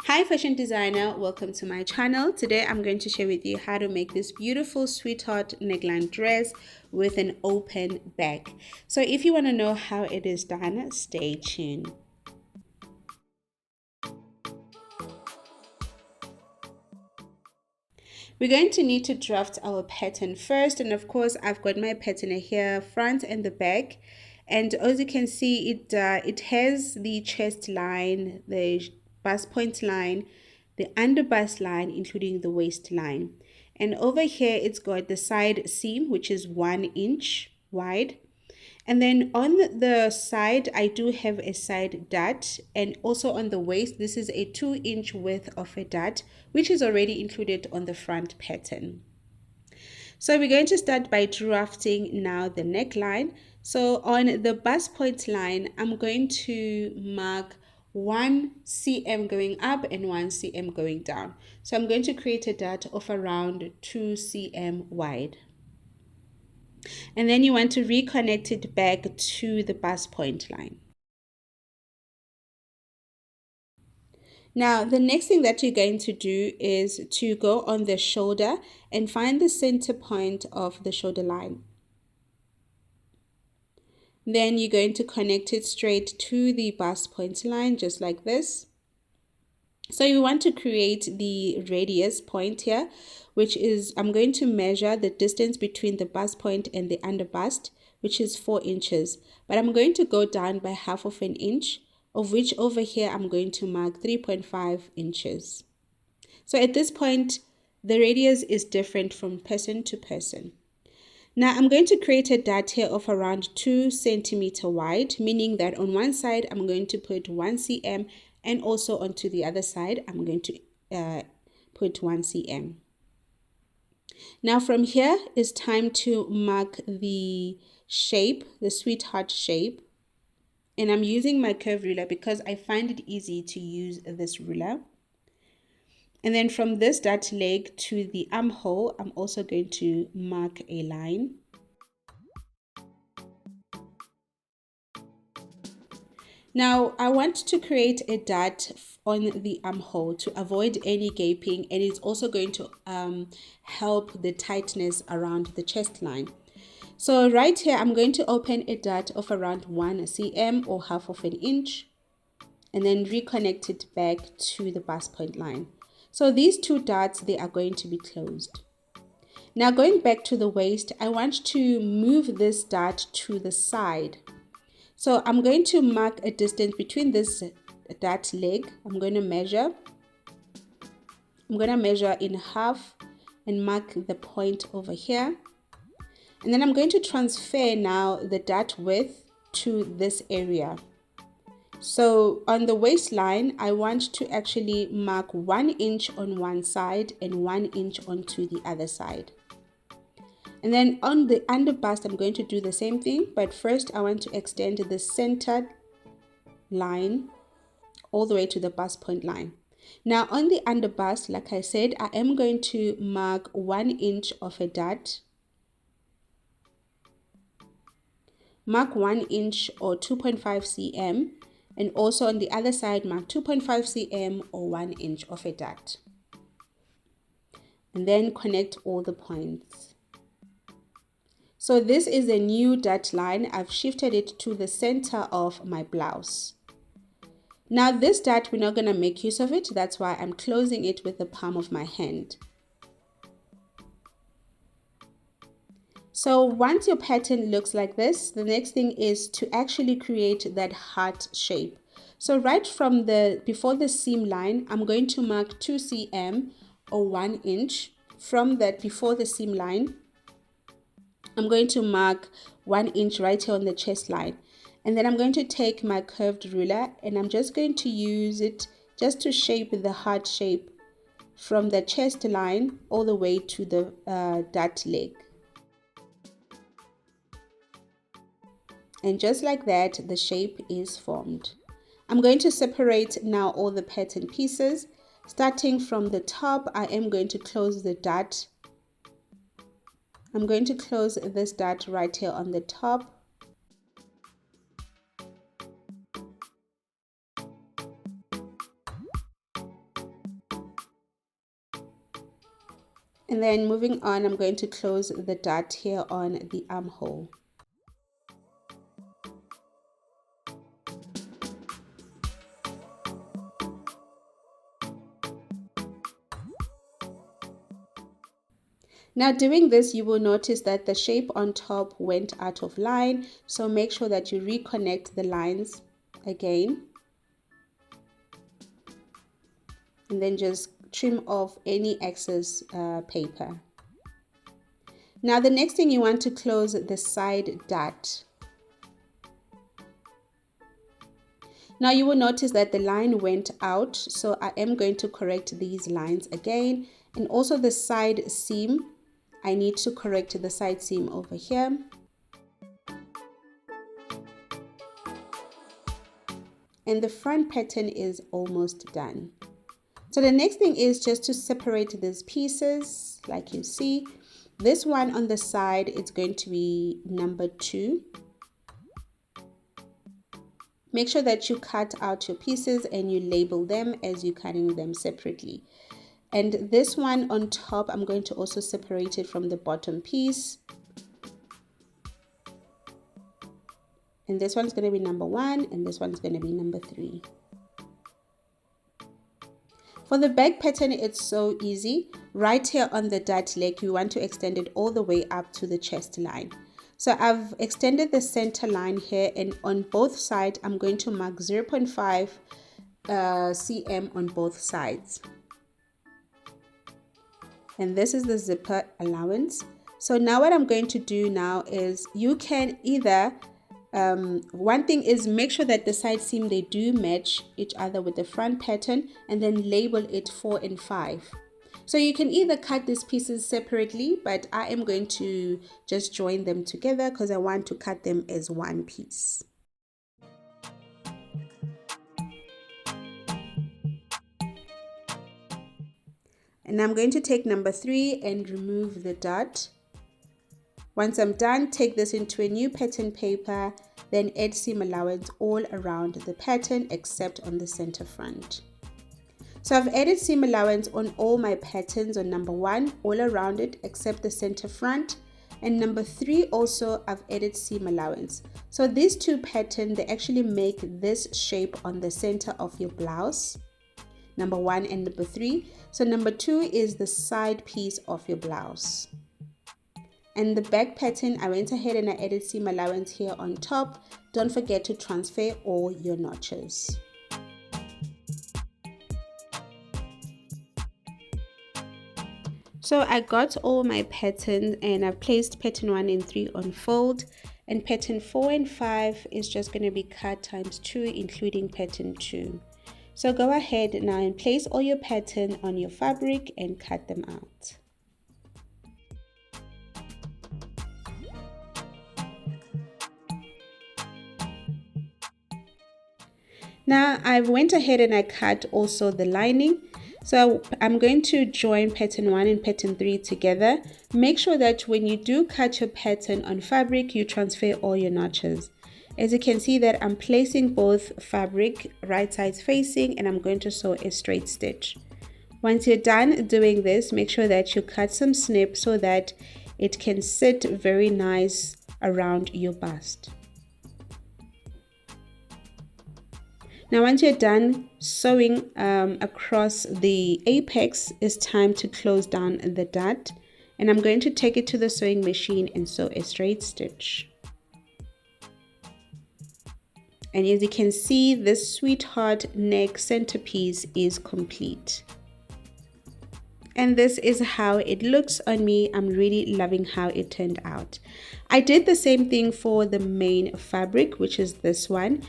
Hi fashion designer, welcome to my channel. Today I'm going to share with you how to make this beautiful sweetheart neckline dress with an open back. So if you want to know how it is done, stay tuned. We're going to need to draft our pattern first, and of course I've got my pattern here, front and the back. And as you can see, it has the chest line, the bust point line, the under bust line, including the waistline. And over here it's got the side seam, which is 1 inch wide. And then on the side, I do have a side dart, and also on the waist, this is a 2-inch width of a dart, which is already included on the front pattern. So we're going to start by drafting now the neckline. So on the bust point line, I'm going to mark 1 cm going up and 1 cm going down. So I'm going to create a dart of around 2 cm wide. And then you want to reconnect it back to the bust point line. Now, the next thing that you're going to do is to go on the shoulder and find the center point of the shoulder line. Then you're going to connect it straight to the bust point line, just like this. So you want to create the radius point here, which is, I'm going to measure the distance between the bust point and the under bust, which is 4 inches. But I'm going to go down by half of an inch, of which over here I'm going to mark 3.5 inches. So at this point, the radius is different from person to person. Now I'm going to create a dart here of around 2 centimeter wide, meaning that on one side I'm going to put 1 cm, and also onto the other side I'm going to put 1 cm. Now from here it's time to mark the shape, the sweetheart shape, and I'm using my curved ruler because I find it easy to use this ruler. And then from this dart leg to the armhole, I'm also going to mark a line. Now I want to create a dart on the armhole to avoid any gaping, and it's also going to help the tightness around the chest line. So right here I'm going to open a dart of around 1 cm or half of an inch, and then reconnect it back to the bust point line. So these two darts, they are going to be closed. Now going back to the waist, I want to move this dart to the side. So I'm going to mark a distance between this dart leg. I'm going to measure in half and mark the point over here. And then I'm going to transfer now the dart width to this area. So on the waistline, I want to actually mark 1 inch on one side and 1 inch onto the other side. And then on the under bust, I'm going to do the same thing, but first I want to extend the centered line all the way to the bust point line. Now on the under bust, like I said, I am going to mark 1 inch of a dart. Mark 1 inch or 2.5 cm, and also on the other side mark 2.5 cm or 1 inch of a dart. And then connect all the points. So this is a new dart line. I've shifted it to the center of my blouse. Now this dart, we're not going to make use of it. That's why I'm closing it with the palm of my hand. So once your pattern looks like this, the next thing is to actually create that heart shape. So right from before the seam line, I'm going to mark 2 cm or 1 inch. From that, before the seam line, I'm going to mark 1 inch right here on the chest line. And then I'm going to take my curved ruler and I'm just going to use it just to shape the heart shape from the chest line all the way to the dart leg. And just like that, the shape is formed. I'm going to separate now all the pattern pieces. Starting from the top, I am going to close the dart. I'm going to close this dart right here on the top. And then moving on, I'm going to close the dot here on the armhole. Now doing this, you will notice that the shape on top went out of line. So make sure that you reconnect the lines again. And then just trim off any excess paper. Now the next thing, you want to close the side dot. Now you will notice that the line went out, so I am going to correct these lines again. And also the side seam, I need to correct the side seam over here. And the front pattern is almost done. So the next thing is just to separate these pieces. Like you see, this one on the side, it's going to be number 2. Make sure that you cut out your pieces and you label them as you're cutting them separately. And this one on top, I'm going to also separate it from the bottom piece. And this one's going to be number 1 and this one's going to be number 3. For the back pattern, it's so easy. Right here on the dart leg, you want to extend it all the way up to the chest line. So I've extended the center line here, and on both sides, I'm going to mark 0.5 cm on both sides. And this is the zipper allowance. So now what I'm going to do now is, you can either one thing is make sure that the side seam, they do match each other with the front pattern, and then label it 4 and 5. So you can either cut these pieces separately, but I am going to just join them together because I want to cut them as one piece. And I'm going to take number 3 and remove the dot. Once I'm done, take this into a new pattern paper, then add seam allowance all around the pattern except on the center front. So I've added seam allowance on all my patterns on number 1, all around it except the center front. And number 3 also, I've added seam allowance. So these two patterns, they actually make this shape on the center of your blouse. Number 1 and number 3. So number 2 is the side piece of your blouse. And the back pattern, I went ahead and I added seam allowance here on top. Don't forget to transfer all your notches. So I got all my patterns and I've placed pattern 1 and 3 on fold, and pattern 4 and 5 is just going to be cut times 2, including pattern 2. So go ahead now and place all your pattern on your fabric and cut them out. Now I went ahead and I cut also the lining. So I'm going to join pattern 1 and pattern 3 together. Make sure that when you do cut your pattern on fabric, you transfer all your notches. As you can see that I'm placing both fabric right sides facing, and I'm going to sew a straight stitch. Once you're done doing this, make sure that you cut some snip so that it can sit very nice around your bust. Now once you're done sewing across the apex, it's time to close down the dart, and I'm going to take it to the sewing machine and sew a straight stitch. And as you can see, this sweetheart neck centerpiece is complete. And this is how it looks on me. I'm really loving how it turned out. I did the same thing for the main fabric, which is this one.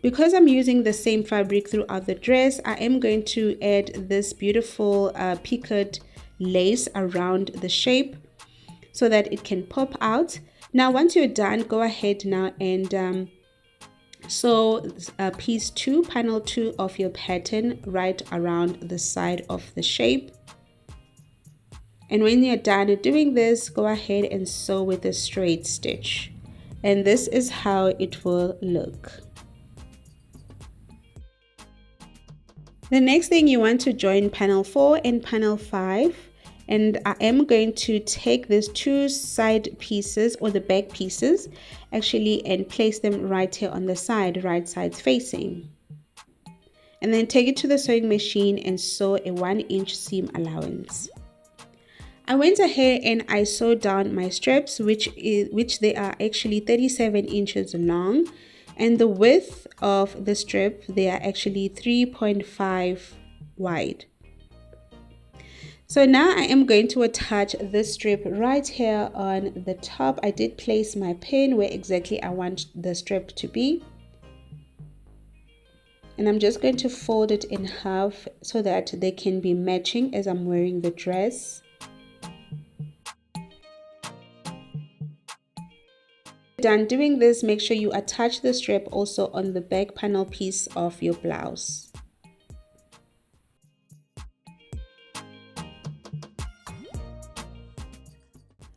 Because I'm using the same fabric throughout the dress, I am going to add this beautiful picoted lace around the shape so that it can pop out. Now once you're done, go ahead now and sew piece 2, panel 2 of your pattern right around the side of the shape. And when you're done doing this, go ahead and sew with a straight stitch. And this is how it will look. The next thing, you want to join panel 4 and panel 5, And I am going to take these two side pieces, or the back pieces actually, and place them right here on the side, right sides facing. And then take it to the sewing machine and sew a 1-inch seam allowance. I went ahead and I sewed down my strips, which they are actually 37 inches long, and the width of the strip, they are actually 3.5 wide. So now I am going to attach this strip right here on the top. I did place my pin where exactly I want the strip to be. And I'm just going to fold it in half so that they can be matching as I'm wearing the dress. Done doing this, make sure you attach the strip also on the back panel piece of your blouse.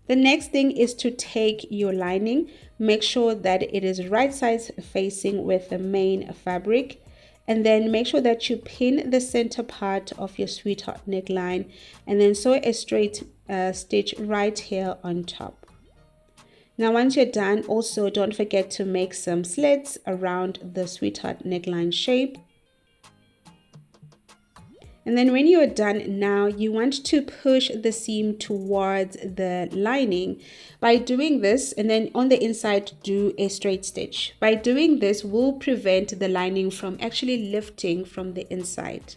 The next thing is to take your lining, make sure that it is right sides facing with the main fabric, and then make sure that you pin the center part of your sweetheart neckline and then sew a straight stitch right here on top. Now once you're done, also don't forget to make some slits around the sweetheart neckline shape. And then when you're done, now you want to push the seam towards the lining by doing this, and then on the inside do a straight stitch. By doing this will prevent the lining from actually lifting from the inside.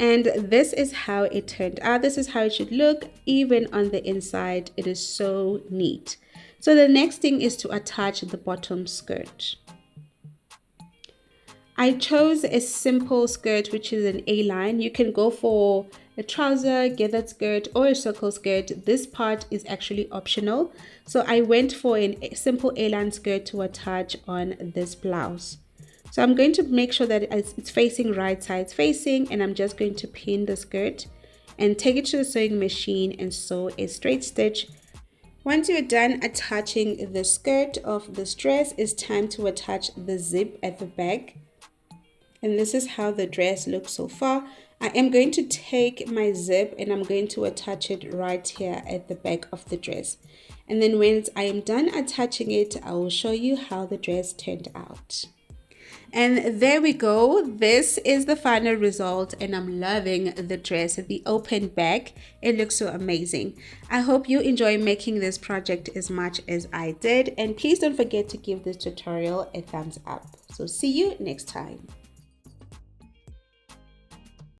And this is how it turned out. This is how it should look. Even on the inside, it is so neat. So the next thing is to attach the bottom skirt. I chose a simple skirt, which is an A-line. You can go for a trouser, gathered skirt, or a circle skirt. This part is actually optional. So I went for a simple A-line skirt to attach on this blouse. So I'm going to make sure that it's facing right sides facing, and I'm just going to pin the skirt and take it to the sewing machine and sew a straight stitch. Once you're done attaching the skirt of this dress, it's time to attach the zip at the back. And this is how the dress looks so far. I am going to take my zip and I'm going to attach it right here at the back of the dress. And then once I am done attaching it, I will show you how the dress turned out. And there we go. This is the final result, and I'm loving the dress. The open back, it looks so amazing. I hope you enjoy making this project as much as I did, and please don't forget to give this tutorial a thumbs up. So see you next time.